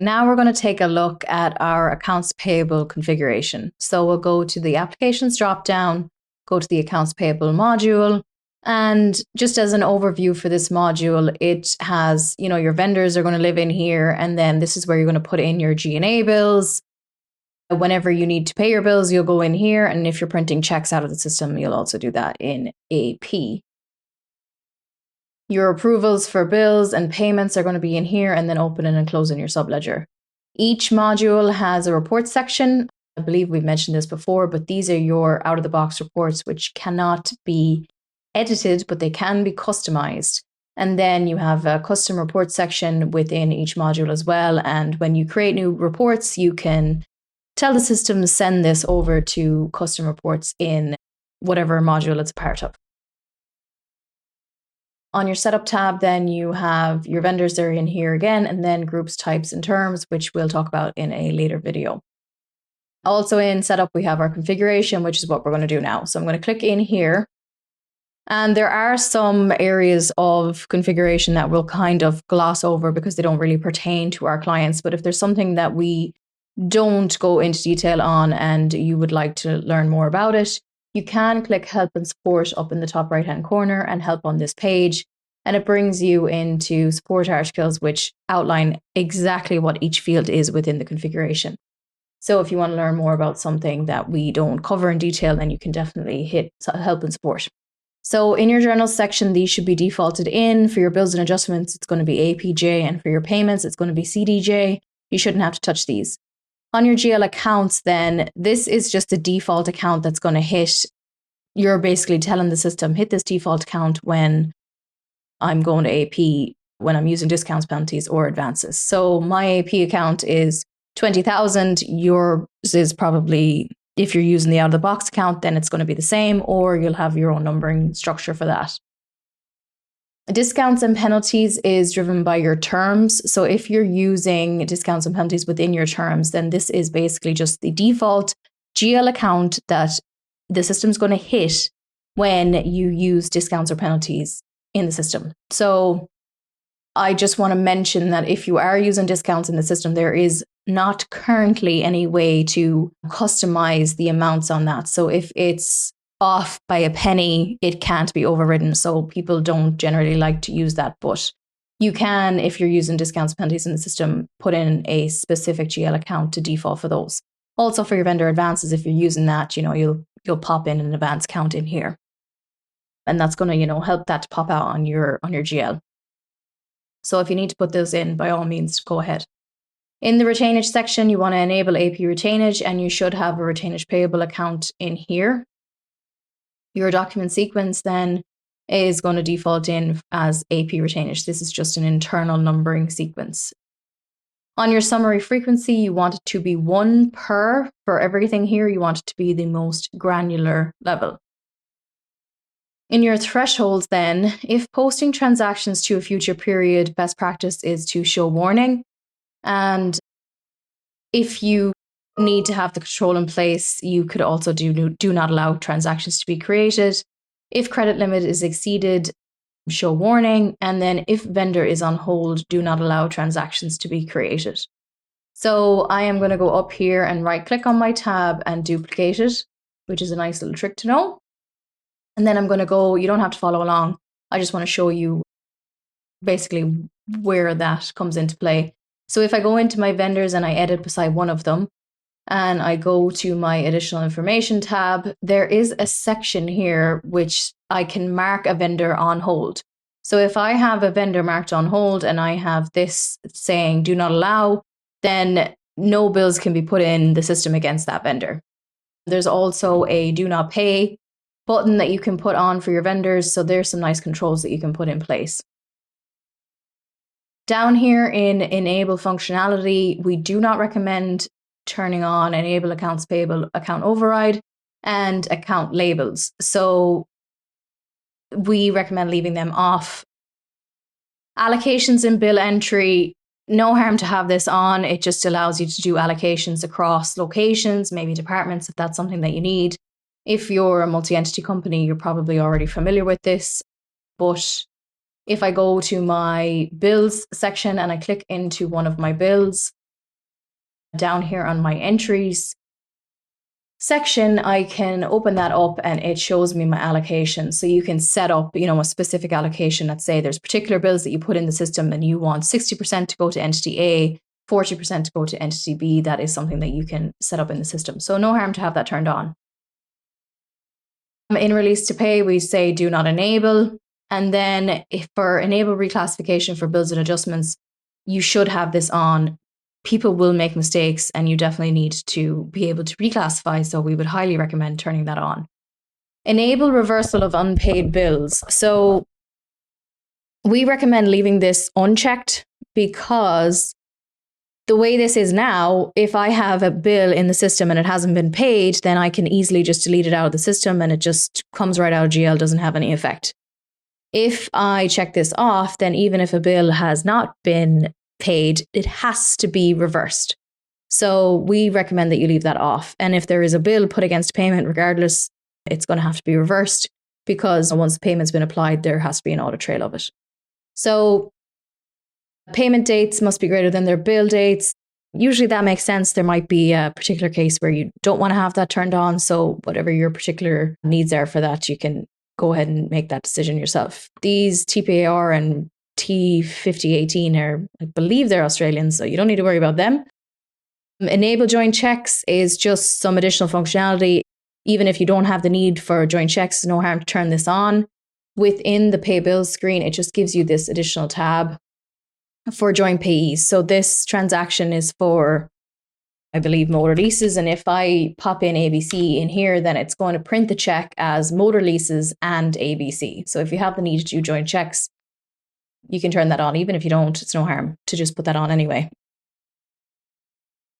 Now we're going to take a look at our accounts payable configuration. So we'll go to the applications dropdown, go to the accounts payable module. And just as an overview for this module, it has, your vendors are going to live in here. And then this is where you're going to put in your G&A bills. Whenever you need to pay your bills, you'll go in here. And if you're printing checks out of the system, you'll also do that in AP. Your approvals for bills and payments are going to be in here, and then opening and closing your subledger. Each module has a report section. I believe we've mentioned this before, but these are your out-of-the-box reports, which cannot be edited, but they can be customized. And then you have a custom report section within each module as well. And when you create new reports, you can tell the system to send this over to custom reports in whatever module it's a part of. On your setup tab, then you have your vendors there in here again, and then groups, types, and terms, which we'll talk about in a later video. Also in setup, we have our configuration, which is what we're going to do now. So I'm going to click in here. And there are some areas of configuration that we'll kind of gloss over because they don't really pertain to our clients. But if there's something that we don't go into detail on and you would like to learn more about it, you can click Help and Support up in the top right-hand corner and Help on this page. And it brings you into support articles, which outline exactly what each field is within the configuration. So if you want to learn more about something that we don't cover in detail, then you can definitely hit Help and Support. So in your journals section, these should be defaulted in. For your bills and adjustments, it's going to be APJ, and for your payments, it's going to be CDJ. You shouldn't have to touch these. On your GL accounts, then, this is just a default account that's going to hit. You're basically telling the system, hit this default account when I'm going to AP, when I'm using discounts, penalties, or advances. So my AP account is 20,000. Yours is probably, if you're using the out-of-the-box account, then it's going to be the same, or you'll have your own numbering structure for that. Discounts and penalties is driven by your terms. So if you're using discounts and penalties within your terms, then this is basically just the default GL account that the system's going to hit when you use discounts or penalties in the system. So I just want to mention that if you are using discounts in the system, there is not currently any way to customize the amounts on that. So if it's off by a penny, it can't be overridden. So people don't generally like to use that, but you can, if you're using discounts and penalties in the system, put in a specific GL account to default for those. Also for your vendor advances, if you're using that, you'll pop in an advance count in here. And that's going to, help that to pop out on your GL. So if you need to put those in, by all means, go ahead. In the retainage section, you want to enable AP retainage, and you should have a retainage payable account in here. Your document sequence then is going to default in as AP retainage. This is just an internal numbering sequence. On your summary frequency, you want it to be 1 per for everything here. You want it to be the most granular level. In your thresholds then, if posting transactions to a future period, best practice is to show warning. And if you need to have the control in place, you could also do not allow transactions to be created. If credit limit is exceeded, show warning. And then if vendor is on hold, do not allow transactions to be created. So I am going to go up here and right click on my tab and duplicate it, which is a nice little trick to know. And then I'm going to go, you don't have to follow along. I just want to show you basically where that comes into play. So if I go into my vendors and I edit beside one of them, and I go to my additional information tab, there is a section here which I can mark a vendor on hold. So if I have a vendor marked on hold and I have this saying do not allow, then no bills can be put in the system against that vendor. There's also a do not pay button that you can put on for your vendors. So there's some nice controls that you can put in place. Down here in enable functionality, we do not recommend turning on enable accounts payable account override and account labels. So we recommend leaving them off. Allocations and bill entry, no harm to have this on. It just allows you to do allocations across locations, maybe departments, if that's something that you need. If you're a multi-entity company, you're probably already familiar with this. But if I go to my bills section and I click into one of my bills, down here on my entries section, I can open that up and it shows me my allocation. So you can set up, a specific allocation. Let's say there's particular bills that you put in the system and you want 60% to go to entity A, 40% to go to entity B. That is something that you can set up in the system. So no harm to have that turned on. In release to pay, we say do not enable. And then if for enable reclassification for bills and adjustments, you should have this on. People will make mistakes and you definitely need to be able to reclassify. So we would highly recommend turning that on. Enable reversal of unpaid bills. So we recommend leaving this unchecked because the way this is now, if I have a bill in the system and it hasn't been paid, then I can easily just delete it out of the system and it just comes right out of GL, doesn't have any effect. If I check this off, then even if a bill has not been paid, it has to be reversed. So we recommend that you leave that off. And if there is a bill put against payment, regardless, it's going to have to be reversed because once the payment's been applied, there has to be an audit trail of it. So payment dates must be greater than their bill dates. Usually that makes sense. There might be a particular case where you don't want to have that turned on. So whatever your particular needs are for that, you can go ahead and make that decision yourself. These TPAR and T5018 are, I believe they're Australian, so you don't need to worry about them. Enable joint checks is just some additional functionality. Even if you don't have the need for joint checks, no harm to turn this on. Within the pay bills screen, it just gives you this additional tab for joint payees. So this transaction is for, I believe, motor leases. And if I pop in ABC in here, then it's going to print the check as motor leases and ABC. So if you have the need to do joint checks, you can turn that on. Even if you don't, it's no harm to just put that on anyway.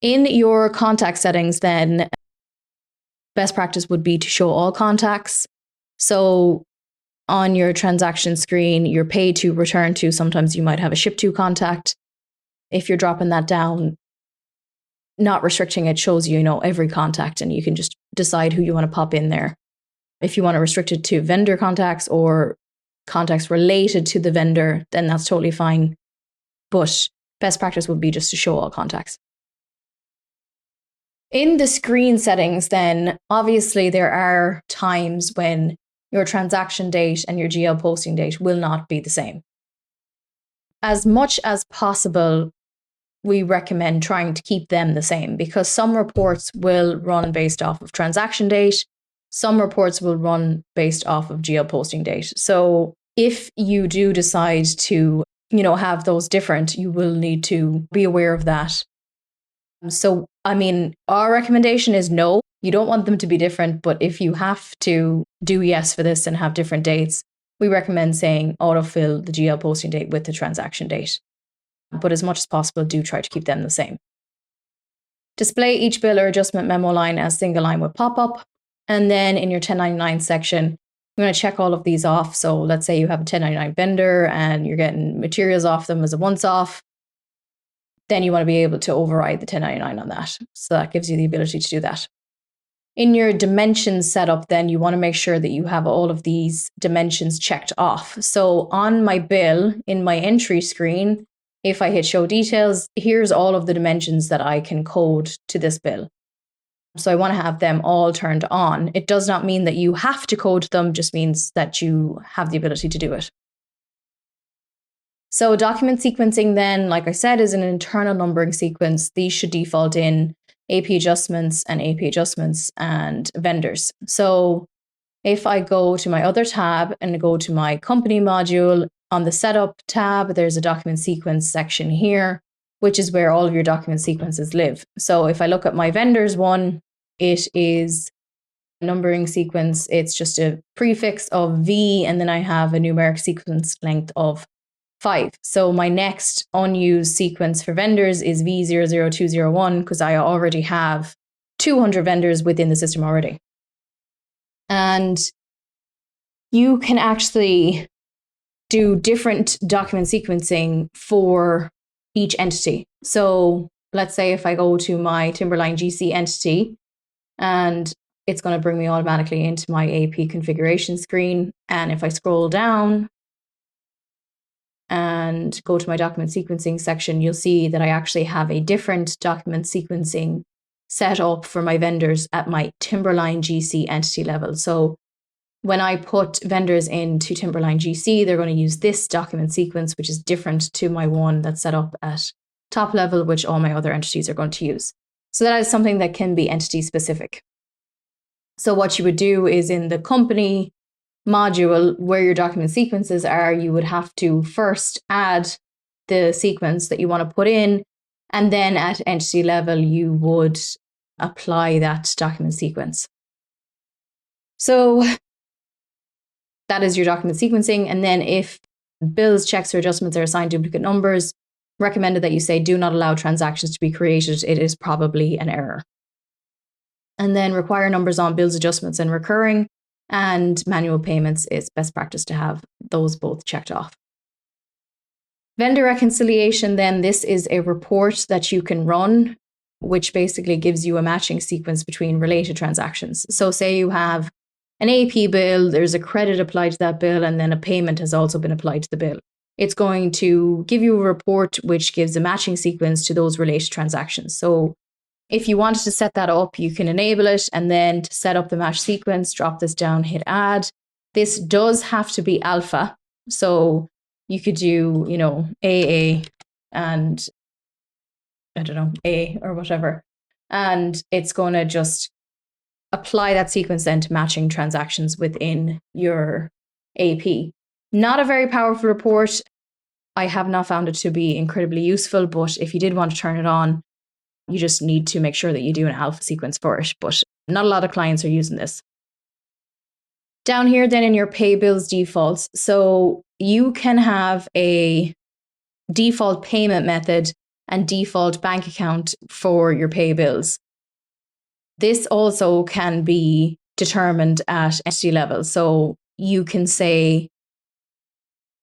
In your contact settings, then best practice would be to show all contacts. So on your transaction screen, your pay to, return to, sometimes you might have a ship to contact. If you're dropping that down, not restricting it shows you, every contact, and you can just decide who you want to pop in there. If you want to restrict it to vendor contacts or contacts related to the vendor, then that's totally fine. But best practice would be just to show all contacts. In the screen settings, then obviously there are times when your transaction date and your GL posting date will not be the same. As much as possible, we recommend trying to keep them the same because some reports will run based off of transaction date. Some reports will run based off of GL posting date. So if you do decide to, have those different, you will need to be aware of that. So, our recommendation is no, you don't want them to be different, but if you have to do yes for this and have different dates, we recommend saying autofill the GL posting date with the transaction date. But as much as possible, do try to keep them the same. Display each bill or adjustment memo line as single line with pop-up. And then in your 1099 section, you're going to check all of these off. So let's say you have a 1099 vendor and you're getting materials off them as a once-off. Then you want to be able to override the 1099 on that. So that gives you the ability to do that. In your dimensions setup, then you want to make sure that you have all of these dimensions checked off. So on my bill, in my entry screen, if I hit show details, here's all of the dimensions that I can code to this bill. So I want to have them all turned on. It does not mean that you have to code them, just means that you have the ability to do it. So document sequencing then, like I said, is an internal numbering sequence. These should default in AP adjustments and vendors. So if I go to my other tab and go to my company module, on the setup tab, there's a document sequence section here, which is where all of your document sequences live. So if I look at my vendors one, it is a numbering sequence. It's just a prefix of V, and then I have a numeric sequence length of 5. So my next unused sequence for vendors is V00201 because I already have 200 vendors within the system already. And you can actually do different document sequencing for each entity. So let's say if I go to my Timberline GC entity, and it's going to bring me automatically into my AP configuration screen. And if I scroll down, and go to my document sequencing section, you'll see that I actually have a different document sequencing set up for my vendors at my Timberline GC entity level. So when I put vendors into Timberline GC, they're going to use this document sequence, which is different to my one that's set up at top level, which all my other entities are going to use. So that is something that can be entity specific. So what you would do is in the company module where your document sequences are, you would have to first add the sequence that you want to put in, and then at entity level, you would apply that document sequence. So that is your document sequencing. And then if bills, checks, or adjustments are assigned duplicate numbers, recommended that you say do not allow transactions to be created. It is probably an error. And then require numbers on bills, adjustments, and recurring, and manual payments is best practice to have those both checked off. Vendor reconciliation, then this is a report that you can run, which basically gives you a matching sequence between related transactions. So say you have an AP bill, there's a credit applied to that bill, and then a payment has also been applied to the bill. It's going to give you a report which gives a matching sequence to those related transactions. So if you wanted to set that up, you can enable it, and then to set up the match sequence, drop this down, hit add. This does have to be alpha. So you could do, AA and I don't know, A or whatever. And it's going to just apply that sequence then to matching transactions within your AP. Not a very powerful report. I have not found it to be incredibly useful, but if you did want to turn it on, you just need to make sure that you do an alpha sequence for it. But not a lot of clients are using this. Down here then in your pay bills defaults, so you can have a default payment method and default bank account for your pay bills. This also can be determined at entity level. So you can say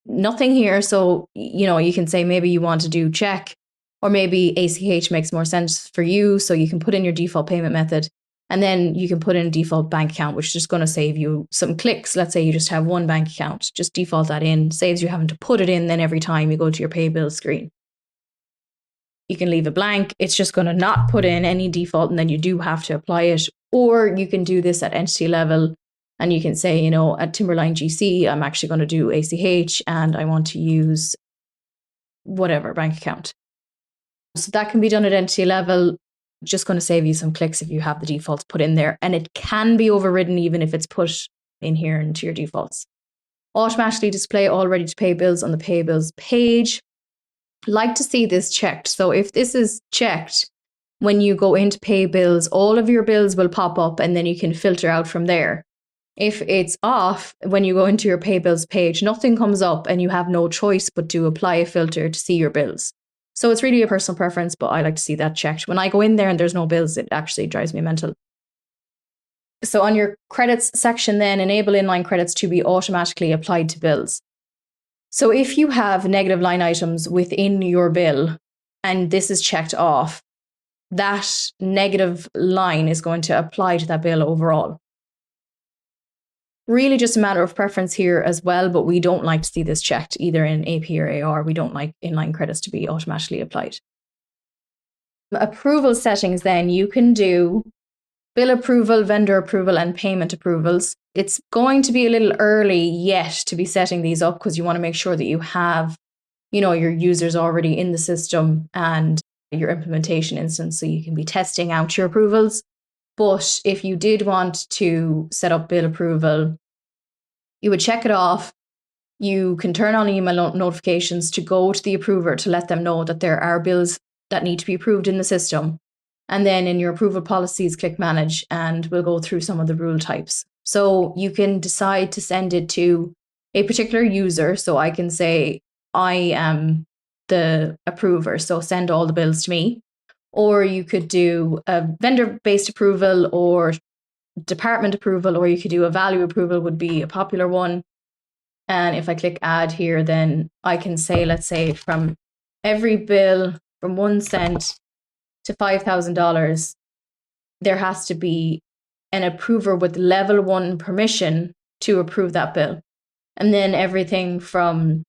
nothing here. So, you can say maybe you want to do check, or maybe ACH makes more sense for you. So you can put in your default payment method, and then you can put in a default bank account, which is just going to save you some clicks. Let's say you just have one bank account, just default that in, saves you having to put it in then every time you go to your pay bill screen. You can leave it blank. It's just going to not put in any default, and then you do have to apply it. Or you can do this at entity level, and you can say, at Timberline GC, I'm actually going to do ACH, and I want to use whatever bank account. So that can be done at entity level. Just going to save you some clicks if you have the defaults put in there. And it can be overridden even if it's put in here into your defaults. Automatically display all ready to pay bills on the pay bills page. Like to see this checked. So if this is checked, when you go into pay bills, all of your bills will pop up, and then you can filter out from there. If it's off, when you go into your pay bills page, nothing comes up and you have no choice but to apply a filter to see your bills. So it's really a personal preference, but I like to see that checked. When I go in there and there's no bills, it actually drives me mental. So on your credits section then, enable inline credits to be automatically applied to bills. So if you have negative line items within your bill and this is checked off, that negative line is going to apply to that bill overall. Really just a matter of preference here as well, but we don't like to see this checked either in AP or AR. We don't like inline credits to be automatically applied. Approval settings then, you can do bill approval, vendor approval, and payment approvals. It's going to be a little early yet to be setting these up because you want to make sure that you have, your users already in the system and your implementation instance so you can be testing out your approvals. But if you did want to set up bill approval, you would check it off. You can turn on email notifications to go to the approver to let them know that there are bills that need to be approved in the system. And then in your approval policies, click manage, and we'll go through some of the rule types. So you can decide to send it to a particular user. So I can say, I am the approver, so send all the bills to me. Or you could do a vendor-based approval or department approval, or you could do a value approval would be a popular one. And if I click add here, then I can say, let's say from every bill from 1 cent to $5,000, there has to be an approver with level 1 permission to approve that bill. And then everything from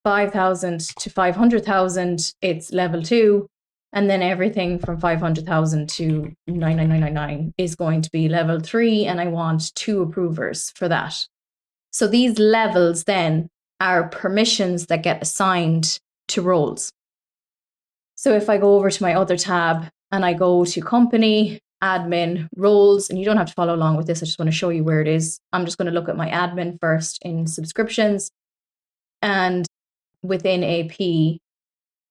5,000 to 500,000, it's level 2. And then everything from 500,000 to 99999 is going to be level 3. And I want 2 approvers for that. So these levels then are permissions that get assigned to roles. So if I go over to my other tab and I go to company, admin, roles, and you don't have to follow along with this, I just want to show you where it is. I'm just going to look at my admin first in subscriptions. And within AP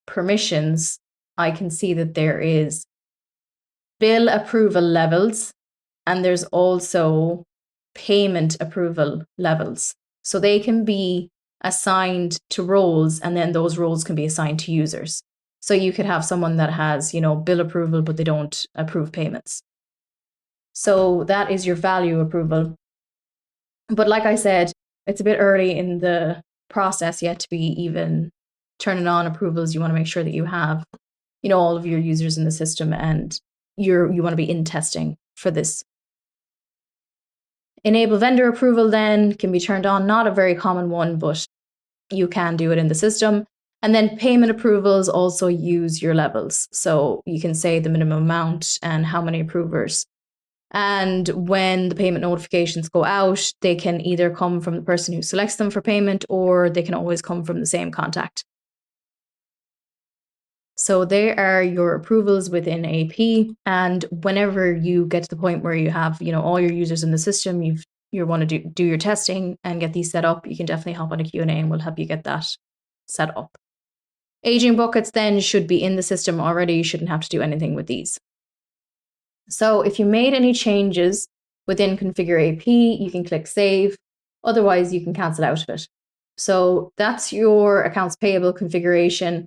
permissions, I can see that there is bill approval levels, and there's also payment approval levels. So they can be assigned to roles, and then those roles can be assigned to users. So you could have someone that has, bill approval, but they don't approve payments. So that is your value approval. But like I said, it's a bit early in the process yet to be even turning on approvals. You want to make sure that you have, all of your users in the system, and you want to be in testing for this. Enable vendor approval then can be turned on, not a very common one, but you can do it in the system. And then payment approvals also use your levels. So you can say the minimum amount and how many approvers. And when the payment notifications go out, they can either come from the person who selects them for payment, or they can always come from the same contact. So there are your approvals within AP. And whenever you get to the point where you have, all your users in the system, you want to do your testing and get these set up, you can definitely hop on a Q&A and we'll help you get that set up. Aging buckets then should be in the system already. You shouldn't have to do anything with these. So if you made any changes within Configure AP, you can click Save. Otherwise, you can cancel out of it. So that's your accounts payable configuration.